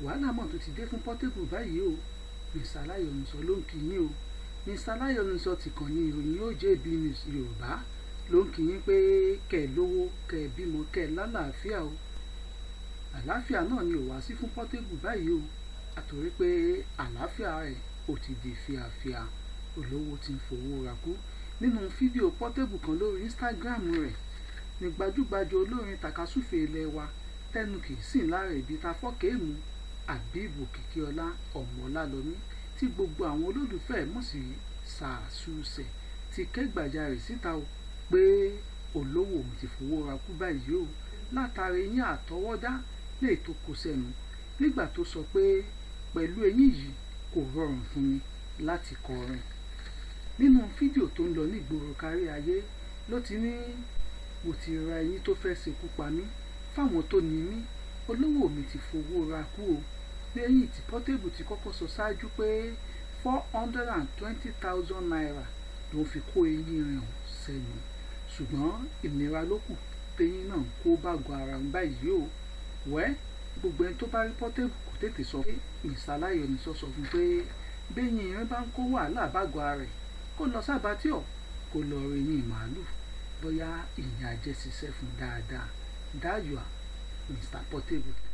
wàhálà mọ̀ tó ti dé fún Portable báyìí o. Mr. Alayonuso ló ń kí yín o. Mr. Alayonuso ti kàn ní ìròyìn OJB News Yorùbá ló ń kí yín pé kẹ́ lówó, kẹ́ bímọ, kẹ́ lálàáfíà o. Àlàáfíà náà ni ò wá sí fún Portable báyìí o, àtòrí pé àlàáfíà rẹ̀ ò ti di fíafíà, olówó ti ń fowó ra kú. Nínú fídíò Portable kan lórí Instagram rẹ̀ ní gbajúgbajà olórin takasúfè ilẹ̀ wa tẹnu kì í sìn lára ibi ta fọ́kẹ́ẹ̀mù Àbíbù Kìkíọlá Ọmọlálọmí tí gbogbo àwọn olólùfẹ́ mọ̀ sí Sàásùsẹ̀ ti kẹ́gbàjarè síta o pé olówó òun ti fowó ra kú báyìí o látàrí eyín àtọwọ́dá lè tó kó sẹ́nu nígbà tó sọ pé pẹ̀lú eyín yìí kò rọrùn fún mi láti kọrin. Nínú fídíò tó ń lọ nígboro kárí ayé ló ti ní mo ti ra eyín tó fẹ́ ṣekú pa mí fáwọn tó ní mí, olówó mi ti fowó ra kú o. Lẹ́yìn tí Portable ti kọ́kọ́ sọ ṣáájú pé 420,000 naira ló fi kó eyín rẹ̀ sẹ́nu, ṣùgbọ́n ìnira ló kù téyín náà kó bàgọ́ ara ń báyìí o. Gbogbo ẹni tó bá rí Portable kò tètè sọ pé Mr. Alayonuso sọ fún pé bẹ́yìn irin bá ń kó wàhálà bàgọ́ ara rẹ̀ kó lọ sábàtíọ̀ kó lọ rí eyín màálù bóyá ìyẹn ajẹ́ ṣiṣẹ́ fún dáadáa. Dáyọ̀ Mr. Portable.